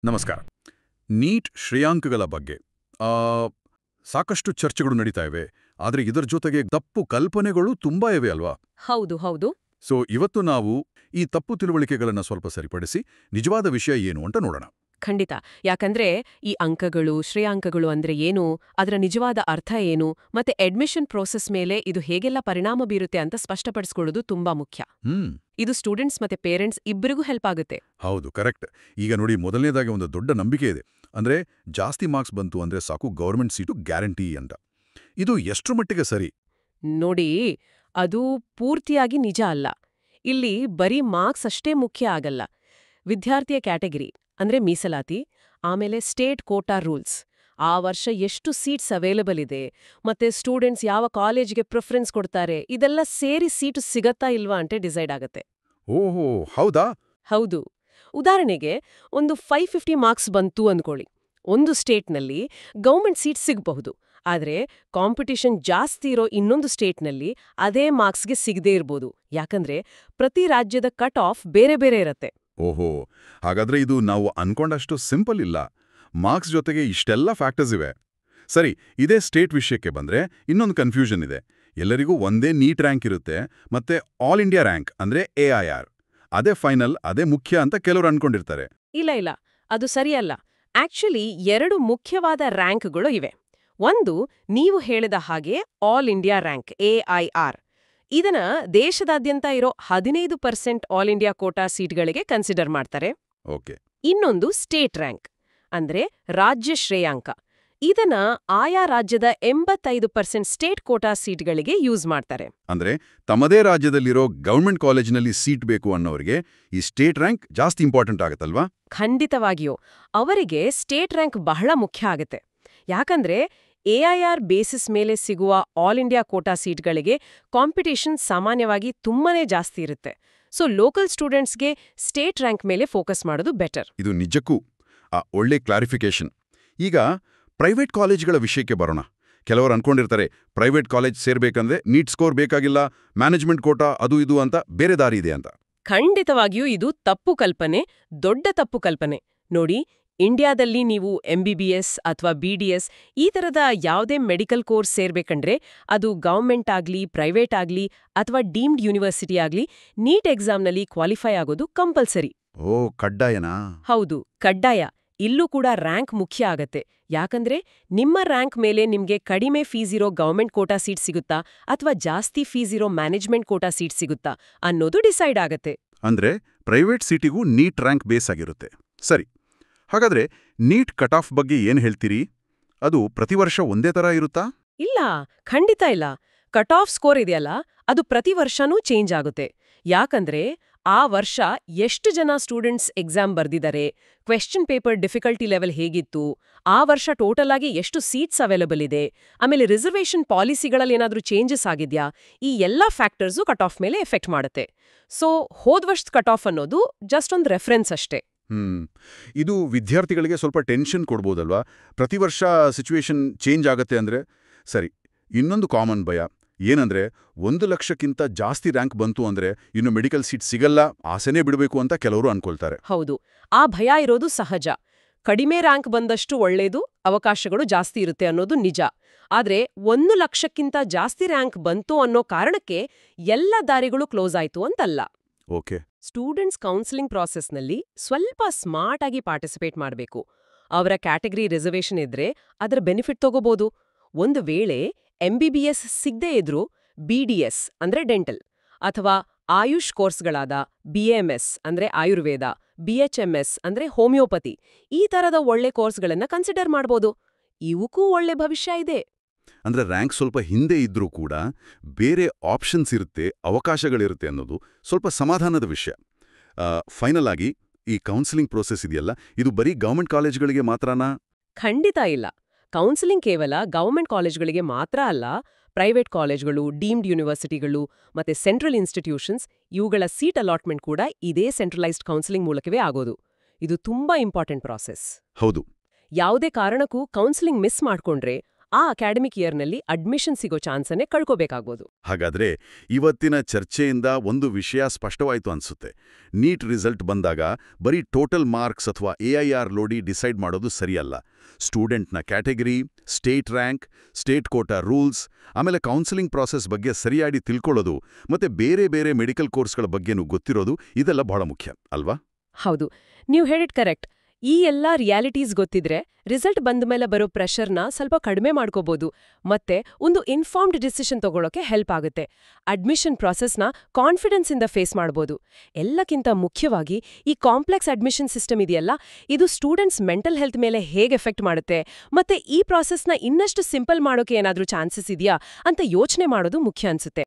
ನಮಸ್ಕಾರ. ನೀಟ್ ಶ್ರೇಯಾಂಕಗಳ ಬಗ್ಗೆ ಆ, ಸಾಕಷ್ಟು ಚರ್ಚೆಗಳು ನಡೀತಾ ಇವೆ. ಆದರೆ ಇದರ ಜೊತೆಗೆ ತಪ್ಪು ಕಲ್ಪನೆಗಳು ತುಂಬಾ ಇವೆ ಅಲ್ವಾ? ಹೌದು ಹೌದು ಇವತ್ತು ನಾವು ಈ ತಪ್ಪು ತಿಳುವಳಿಕೆಗಳನ್ನು ಸ್ವಲ್ಪ ಸರಿಪಡಿಸಿ ನಿಜವಾದ ವಿಷಯ ಏನು ಅಂತ ನೋಡೋಣ. ಖಂಡಿತ. ಯಾಕಂದ್ರೆ ಈ ಅಂಕಗಳು ಶ್ರೇಯಾಂಕಗಳು ಅಂದ್ರೆ ಏನು, ಅದರ ನಿಜವಾದ ಅರ್ಥ ಏನು, ಮತ್ತೆ ಅಡ್ಮಿಷನ್ ಪ್ರೋಸೆಸ್ ಮೇಲೆ ಇದು ಹೇಗೆಲ್ಲ ಪರಿಣಾಮ ಬೀರುತ್ತೆ ಅಂತ ಸ್ಪಷ್ಟಪಡಿಸ್ಕೊಳ್ಳೋದು ತುಂಬಾ ಮುಖ್ಯ. ಇದು ಸ್ಟೂಡೆಂಟ್ಸ್ ಮತ್ತೆ ಪೇರೆಂಟ್ಸ್ ಇಬ್ಬರಿಗೂ ಹೆಲ್ಪ್ ಆಗುತ್ತೆ. ಹೌದು, ಕರೆಕ್ಟ್. ಈಗ ನೋಡಿ, ಮೊದಲನೇದಾಗಿ ಒಂದು ದೊಡ್ಡ ನಂಬಿಕೆ ಇದೆ. ಅಂದ್ರೆ ಜಾಸ್ತಿ ಮಾರ್ಕ್ಸ್ ಬಂತು ಅಂದ್ರೆ ಸಾಕು, ಗೌರ್ಮೆಂಟ್ ಸೀಟು ಗ್ಯಾರಂಟಿ ಅಂತ. ಇದು ಎಷ್ಟರ ಮಟ್ಟಿಗೆ ಸರಿ? ನೋಡಿ, ಅದು ಪೂರ್ತಿಯಾಗಿ ನಿಜ ಅಲ್ಲ. ಇಲ್ಲಿ ಬರೀ ಮಾರ್ಕ್ಸ್ ಅಷ್ಟೇ ಮುಖ್ಯ ಆಗಲ್ಲ. ವಿದ್ಯಾರ್ಥಿಯ ಕ್ಯಾಟಗರಿ ಅಂದ್ರೆ ಮೀಸಲಾತಿ, ಆಮೇಲೆ ಸ್ಟೇಟ್ ಕೋಟಾ ರೂಲ್ಸ್, ಆ ವರ್ಷ ಎಷ್ಟು ಸೀಟ್ಸ್ ಅವೈಲಬಲ್ ಇದೆ, ಮತ್ತೆ ಸ್ಟೂಡೆಂಟ್ಸ್ ಯಾವ ಕಾಲೇಜ್ಗೆ ಪ್ರಿಫರೆನ್ಸ್ ಕೊಡ್ತಾರೆ, ಇದೆಲ್ಲ ಸೇರಿ ಸೀಟು ಸಿಗತ್ತಾ ಇಲ್ವಾ ಅಂತ ಡಿಸೈಡ್ ಆಗತ್ತೆ. ಓಹೋ, ಹೌದಾ? ಹೌದು. ಉದಾಹರಣೆಗೆ, ಒಂದು 550 ಮಾರ್ಕ್ಸ್ ಬಂತು ಅಂದ್ಕೊಳ್ಳಿ. ಒಂದು ಸ್ಟೇಟ್ನಲ್ಲಿ ಗೌರ್ಮೆಂಟ್ ಸೀಟ್ ಸಿಗಬಹುದು, ಆದ್ರೆ ಕಾಂಪಿಟಿಷನ್ ಜಾಸ್ತಿ ಇರೋ ಇನ್ನೊಂದು ಸ್ಟೇಟ್ನಲ್ಲಿ ಅದೇ ಮಾರ್ಕ್ಸ್ಗೆ ಸಿಗದೇ ಇರ್ಬೋದು. ಯಾಕಂದ್ರೆ ಪ್ರತಿ ರಾಜ್ಯದ ಕಟ್ ಆಫ್ ಬೇರೆ ಬೇರೆ ಇರತ್ತೆ. ಓಹೋ, ಹಾಗಾದ್ರೆ ಇದು ನಾವು ಅನ್ಕೊಂಡಷ್ಟು ಸಿಂಪಲ್ ಇಲ್ಲ. ಮಾರ್ಕ್ಸ್ ಜೊತೆಗೆ ಇಷ್ಟೆಲ್ಲ ಫ್ಯಾಕ್ಟರ್ಸ್ ಇವೆ. ಸರಿ, ಇದೇ ಸ್ಟೇಟ್ ವಿಷಯಕ್ಕೆ ಬಂದ್ರೆ ಇನ್ನೊಂದು ಕನ್ಫ್ಯೂಷನ್ ಇದೆ. ಎಲ್ಲರಿಗೂ ಒಂದೇ ನೀಟ್ ರ್ಯಾಂಕ್ ಇರುತ್ತೆ, ಮತ್ತೆ ಆಲ್ ಇಂಡಿಯಾ ರ್ಯಾಂಕ್ ಅಂದ್ರೆ AIR ಅದೇ ಫೈನಲ್, ಅದೇ ಮುಖ್ಯ ಅಂತ ಕೆಲವರು ಅನ್ಕೊಂಡಿರ್ತಾರೆ. ಇಲ್ಲ ಇಲ್ಲ, ಅದು ಸರಿಯಲ್ಲ. ಆಕ್ಚುಲಿ ಎರಡು ಮುಖ್ಯವಾದ ರ್ಯಾಂಕ್ಗಳು ಇವೆ. ಒಂದು, ನೀವು ಹೇಳಿದ ಹಾಗೆ ಆಲ್ ಇಂಡಿಯಾ ರ್ಯಾಂಕ್ AIR. ಇದನ್ನ ದೇಶದಾದ್ಯಂತ ಇರೋ 15% ಆಲ್ ಇಂಡಿಯಾ ಕೋಟಾ ಸೀಟ್ಗಳಿಗೆ ಕನ್ಸಿಡರ್ ಮಾಡ್ತಾರೆ. ಓಕೆ. ಇನ್ನೊಂದು ಸ್ಟೇಟ್ ರ್ಯಾಂಕ್ ಅಂದ್ರೆ ರಾಜ್ಯ ಶ್ರೇಯಾಂಕ. ಇದನ್ನ ಆಯಾ ರಾಜ್ಯದ 85% ಸ್ಟೇಟ್ ಕೋಟಾ ಸೀಟ್ಗಳಿಗೆ ಯೂಸ್ ಮಾಡ್ತಾರೆ. ಅಂದ್ರೆ ತಮ್ಮದೇ ರಾಜ್ಯದಲ್ಲಿರೋ ಗವರ್ಮೆಂಟ್ ಕಾಲೇಜಿನಲ್ಲಿ ಸೀಟ್ ಬೇಕು ಅನ್ನೋರಿಗೆ ಈ ಸ್ಟೇಟ್ ರ್ಯಾಂಕ್ ಜಾಸ್ತಿ ಇಂಪಾರ್ಟೆಂಟ್ ಆಗತ್ತಲ್ವಾ? ಖಂಡಿತವಾಗಿಯೂ ಅವರಿಗೆ ಸ್ಟೇಟ್ ರ್ಯಾಂಕ್ ಬಹಳ ಮುಖ್ಯ ಆಗುತ್ತೆ. ಯಾಕಂದ್ರೆ AIR ಬೇಸಿಸ್ ಮೇಲೆ ಸಿಗುವ ಆಲ್ ಇಂಡಿಯಾ ಕೋಟಾ ಸೀಟ್ಗಳಿಗೆ ಕಾಂಪಿಟೇಷನ್ ಸಾಮಾನ್ಯವಾಗಿ ತುಂಬಾನೇ ಜಾಸ್ತಿ ಇರುತ್ತೆ. ಸೊ ಲೋಕಲ್ ಸ್ಟೂಡೆಂಟ್ಸ್ಗೆ ಸ್ಟೇಟ್ ರ್ಯಾಂಕ್ ಮೇಲೆ ಫೋಕಸ್ ಮಾಡೋದು ಬೆಟರ್. ಇದು ನಿಜಕ್ಕೂ ಒಳ್ಳೆ ಕ್ಲಾರಿಫಿಕೇಶನ್. ಈಗ ಪ್ರೈವೇಟ್ ಕಾಲೇಜ್ಗಳ ವಿಷಯಕ್ಕೆ ಬರೋಣ. ಕೆಲವರು ಅನ್ಕೊಂಡಿರ್ತಾರೆ, ಪ್ರೈವೇಟ್ ಕಾಲೇಜ್ ಸೇರ್ಬೇಕಂದ್ರೆ ನೀಟ್ ಸ್ಕೋರ್ ಬೇಕಾಗಿಲ್ಲ, ಮ್ಯಾನೇಜ್ಮೆಂಟ್ ಕೋಟಾ ಅದು ಇದು ಅಂತ ಬೇರೆ ದಾರಿ ಇದೆ ಅಂತ. ಖಂಡಿತವಾಗಿಯೂ ಇದು ತಪ್ಪು ಕಲ್ಪನೆ, ದೊಡ್ಡ ತಪ್ಪು ಕಲ್ಪನೆ. ನೋಡಿ, ಇಂಡಿಯಾದಲ್ಲಿ ನೀವು MBBS ಅಥವಾ BDS ಈ ತರದ ಯಾವುದೇ ಮೆಡಿಕಲ್ ಕೋರ್ಸ್ ಸೇರ್ಬೇಕಂದ್ರೆ ಅದು ಗವರ್ಮೆಂಟ್ ಆಗ್ಲಿ, ಪ್ರೈವೇಟ್ ಆಗ್ಲಿ ಅಥವಾ ಡೀಮ್ಡ್ ಯೂನಿವರ್ಸಿಟಿ ಆಗ್ಲಿ ನೀಟ್ ಎಕ್ಸಾಮ್ನಲ್ಲಿ ಕ್ವಾಲಿಫೈ ಆಗೋದು ಕಂಪಲ್ಸರಿ. ಓ, ಕಡ್ಡಾಯನಾ? ಹೌದು, ಕಡ್ಡಾಯ. ಇಲ್ಲೂ ಕೂಡ ರ್ಯಾಂಕ್ ಮುಖ್ಯ ಆಗತ್ತೆ. ಯಾಕಂದ್ರೆ ನಿಮ್ಮ ರ್ಯಾಂಕ್ ಮೇಲೆ ನಿಮ್ಗೆ ಕಡಿಮೆ ಫೀಸ್ ಇರೋ ಗವರ್ಮೆಂಟ್ ಕೋಟಾ ಸೀಟ್ ಸಿಗುತ್ತಾ ಅಥವಾ ಜಾಸ್ತಿ ಫೀಸ್ ಇರೋ ಮ್ಯಾನೇಜ್ಮೆಂಟ್ ಕೋಟಾ ಸೀಟ್ ಸಿಗುತ್ತಾ ಅನ್ನೋದು ಡಿಸೈಡ್ ಆಗತ್ತೆ. ಅಂದ್ರೆ ಪ್ರೈವೇಟ್ ಸೀಟಿಗೂ ನೀಟ್ ರ್ಯಾಂಕ್ ಬೇಸ್ ಆಗಿರುತ್ತೆ. ಸರಿ, ಹಾಗಾದ್ರೆ ನೀಟ್ ಕಟ್ ಆಫ್ ಬಗ್ಗೆ ಏನ್ ಹೇಳ್ತೀರಿ? ಅದು ಪ್ರತಿ ವರ್ಷ ಒಂದೇ ತರ ಇರುತ್ತಾ? ಇಲ್ಲ, ಖಂಡಿತ ಇಲ್ಲ. ಕಟ್ ಆಫ್ ಸ್ಕೋರ್ ಇದೆಯಲ್ಲ, ಅದು ಪ್ರತಿ ವರ್ಷನೂ ಚೇಂಜ್ ಆಗುತ್ತೆ. ಯಾಕಂದ್ರೆ ಆ ವರ್ಷ ಎಷ್ಟು ಜನ ಸ್ಟೂಡೆಂಟ್ಸ್ ಎಕ್ಸಾಮ್ ಬರ್ದಿದ್ದಾರೆ, ಕ್ವೆಶ್ಚನ್ ಪೇಪರ್ ಡಿಫಿಕಲ್ಟಿ ಲೆವೆಲ್ ಹೇಗಿತ್ತು, ಆ ವರ್ಷ ಟೋಟಲ್ ಆಗಿ ಎಷ್ಟು ಸೀಟ್ಸ್ ಅವೈಲಬಲ್ ಇದೆ, ಆಮೇಲೆ ರಿಸರ್ವೇಷನ್ ಪಾಲಿಸಿಗಳಲ್ಲಿ ಏನಾದ್ರೂ ಚೇಂಜಸ್ ಆಗಿದ್ಯಾ, ಈ ಎಲ್ಲ ಫ್ಯಾಕ್ಟರ್ಸು ಕಟ್ ಆಫ್ ಮೇಲೆ ಎಫೆಕ್ಟ್ ಮಾಡುತ್ತೆ. ಸೊ ಹೋದ್ವರ್ಷದ ಕಟ್ ಆಫ್ ಅನ್ನೋದು ಜಸ್ಟ್ ಒಂದು ರೆಫರೆನ್ಸ್ ಅಷ್ಟೇ. ಇದು ವಿದ್ಯಾರ್ಥಿಗಳಿಗೆ ಸ್ವಲ್ಪ ಟೆನ್ಷನ್ ಕೊಡ್ಬೋದಲ್ವಾ? ಪ್ರತಿ ವರ್ಷ ಸಿಚುವೇಶನ್ ಚೇಂಜ್ ಆಗತ್ತೆ ಅಂದ್ರೆ. ಸರಿ, ಇನ್ನೊಂದು ಕಾಮನ್ ಭಯ ಏನಂದ್ರೆ 1 ಲಕ್ಷಕ್ಕಿಂತ ಜಾಸ್ತಿ ರ್ಯಾಂಕ್ ಬಂತು ಅಂದ್ರೆ ಇನ್ನು ಮೆಡಿಕಲ್ ಸೀಟ್ ಸಿಗಲ್ಲ, ಆಸೆನೇ ಬಿಡಬೇಕು ಅಂತ ಕೆಲವರು ಅನ್ಕೊಳ್ತಾರೆ. ಹೌದು, ಆ ಭಯ ಇರೋದು ಸಹಜ. ಕಡಿಮೆ ರ್ಯಾಂಕ್ ಬಂದಷ್ಟು ಒಳ್ಳೇದು, ಅವಕಾಶಗಳು ಜಾಸ್ತಿ ಇರುತ್ತೆ ಅನ್ನೋದು ನಿಜ. ಆದ್ರೆ 1 ಲಕ್ಷಕ್ಕಿಂತ ಜಾಸ್ತಿ ರ್ಯಾಂಕ್ ಬಂತು ಅನ್ನೋ ಕಾರಣಕ್ಕೆ ಎಲ್ಲ ದಾರಿಗಳು ಕ್ಲೋಸ್ ಆಯ್ತು ಅಂತಲ್ಲ. ಓಕೆ. ಸ್ಟೂಡೆಂಟ್ಸ್ ಕೌನ್ಸಿಲಿಂಗ್ ಪ್ರಾಸೆಸ್ನಲ್ಲಿ ಸ್ವಲ್ಪ ಸ್ಮಾರ್ಟ್ ಆಗಿ ಪಾರ್ಟಿಸಿಪೇಟ್ ಮಾಡಬೇಕು. ಅವರ ಕ್ಯಾಟಗರಿ ರಿಸರ್ವೇಷನ್ ಇದ್ರೆ ಅದರ ಬೆನಿಫಿಟ್ ತಗೋಬಹುದು. ಒಂದು ವೇಳೆ MBBS ಸಿಗದೇ ಇದ್ರೂ BDS ಅಂದ್ರೆ ಡೆಂಟಲ್ ಅಥವಾ ಆಯುಷ್ ಕೋರ್ಸ್ಗಳಾದ BAMS ಅಂದ್ರೆ ಆಯುರ್ವೇದ, BHMS ಅಂದ್ರೆ ಹೋಮಿಯೋಪತಿ ಈ ತರದ ಒಳ್ಳೆ ಕೋರ್ಸ್ಗಳನ್ನ ಕನ್ಸಿಡರ್ ಮಾಡ್ಬೋದು. ಇವಕ್ಕೂ ಒಳ್ಳೆ ಭವಿಷ್ಯ ಇದೆ. ಅಂದ್ರೆ ರ್ಯಾಂಕ್ ಸ್ವಲ್ಪ ಹಿಂದೆ ಇದ್ರೂ ಕೂಡ ಬೇರೆ ಆಪ್ಷನ್ಸ್ ಇರುತ್ತೆ, ಅವಕಾಶಗಳಿರುತ್ತೆ ಅನ್ನೋದು ಸ್ವಲ್ಪ ಸಮಾಧಾನದ ವಿಷಯ. ಫೈನಲ್ ಆಗಿ ಈ ಕೌನ್ಸಿಲಿಂಗ್ ಪ್ರೋಸೆಸ್ ಇದೆಯಲ್ಲ, ಇದು ಬರೀ ಗವರ್ಮೆಂಟ್ ಕಾಲೇಜ್ಗಳಿಗೆ ಮಾತ್ರನಾ? ಖಂಡಿತ ಇಲ್ಲ. ಕೌನ್ಸಿಲಿಂಗ್ ಕೇವಲ ಗವರ್ಮೆಂಟ್ ಕಾಲೇಜ್ಗಳಿಗೆ ಮಾತ್ರ ಅಲ್ಲ, ಪ್ರೈವೇಟ್ ಕಾಲೇಜ್ಗಳು, ಡೀಮ್ಡ್ ಯೂನಿವರ್ಸಿಟಿಗಳು ಮತ್ತೆ ಸೆಂಟ್ರಲ್ ಇನ್ಸ್ಟಿಟ್ಯೂಷನ್ಸ್ ಇವುಗಳ ಸೀಟ್ ಅಲಾಟ್ಮೆಂಟ್ ಕೂಡ ಇದೇ ಸೆಂಟ್ರಲೈಸ್ಡ್ ಕೌನ್ಸಿಲಿಂಗ್ ಮೂಲಕವೇ ಆಗೋದು. ಇದು ತುಂಬಾ ಇಂಪಾರ್ಟೆಂಟ್ ಪ್ರಾಸೆಸ್. ಹೌದು. ಯಾವುದೇ ಕಾರಣಕ್ಕೂ ಕೌನ್ಸಿಲಿಂಗ್ ಮಿಸ್ ಮಾಡ್ಕೊಂಡ್ರೆ ಆ ಅಕಾಡೆಮಿಕ್ ಇಯರ್ನಲ್ಲಿ ಅಡ್ಮಿಷನ್ ಸಿಗೋ ಚಾನ್ಸನ್ನೇ ಕಳ್ಕೋಬೇಕಾಗ್ಬೋದು. ಹಾಗಾದ್ರೆ ಇವತ್ತಿನ ಚರ್ಚೆಯಿಂದ ಒಂದು ವಿಷಯ ಸ್ಪಷ್ಟವಾಯ್ತು ಅನ್ಸುತ್ತೆ. ನೀಟ್ ರಿಸಲ್ಟ್ ಬಂದಾಗ ಬರೀ ಟೋಟಲ್ ಮಾರ್ಕ್ಸ್ ಅಥವಾ AIR ನೋಡಿ ಡಿಸೈಡ್ ಮಾಡೋದು ಸರಿಯಲ್ಲ. ಸ್ಟೂಡೆಂಟ್ನ category, state rank, state quota rules, ಆಮೇಲೆ ಕೌನ್ಸಿಲಿಂಗ್ ಪ್ರಾಸೆಸ್ ಬಗ್ಗೆ ಸರಿಯಾಗಿ ತಿಳ್ಕೊಳ್ಳೋದು ಮತ್ತೆ ಬೇರೆ ಬೇರೆ ಮೆಡಿಕಲ್ ಕೋರ್ಸ್ಗಳ ಬಗ್ಗೆನೂ ಗೊತ್ತಿರೋದು ಇದೆಲ್ಲ ಬಹಳ ಮುಖ್ಯ ಅಲ್ವಾ? ಹೌದು, ನೀವು ಹೇಳಿದ್ ಕರೆಕ್ಟ್. ಈ ಎಲ್ಲಾ ರಿಯಾಲಿಟೀಸ್ ಗೊತ್ತಿದ್ರೆ ರಿಸಲ್ಟ್ ಬಂದ ಮೇಲೆ ಬರೋ ಪ್ರೆಷರ್ನ ಸ್ವಲ್ಪ ಕಡಿಮೆ ಮಾಡ್ಕೋಬಹುದು ಮತ್ತೆ ಒಂದು ಇನ್ಫಾರ್ಮ್ಡ್ ಡಿಸಿಷನ್ ತಗೊಳ್ಳೋಕೆ ಹೆಲ್ಪ್ ಆಗುತ್ತೆ. ಅಡ್ಮಿಷನ್ ಪ್ರಾಸೆಸ್ನ ಕಾನ್ಫಿಡೆನ್ಸ್ ಇಂದ ಫೇಸ್ ಮಾಡ್ಬೋದು. ಎಲ್ಲಕ್ಕಿಂತ ಮುಖ್ಯವಾಗಿ ಈ ಕಾಂಪ್ಲೆಕ್ಸ್ ಅಡ್ಮಿಷನ್ ಸಿಸ್ಟಮ್ ಇದೆಯಲ್ಲ, ಇದು ಸ್ಟೂಡೆಂಟ್ಸ್ ಮೆಂಟಲ್ ಹೆಲ್ತ್ ಮೇಲೆ ಹೇಗೆ ಎಫೆಕ್ಟ್ ಮಾಡುತ್ತೆ ಮತ್ತೆ ಈ ಪ್ರಾಸೆಸ್ನ ಇನ್ನಷ್ಟು ಸಿಂಪಲ್ ಮಾಡೋಕೆ ಏನಾದ್ರೂ ಚಾನ್ಸಸ್ ಇದೆಯಾ ಅಂತ ಯೋಚನೆ ಮಾಡೋದು ಮುಖ್ಯ ಅನ್ಸುತ್ತೆ.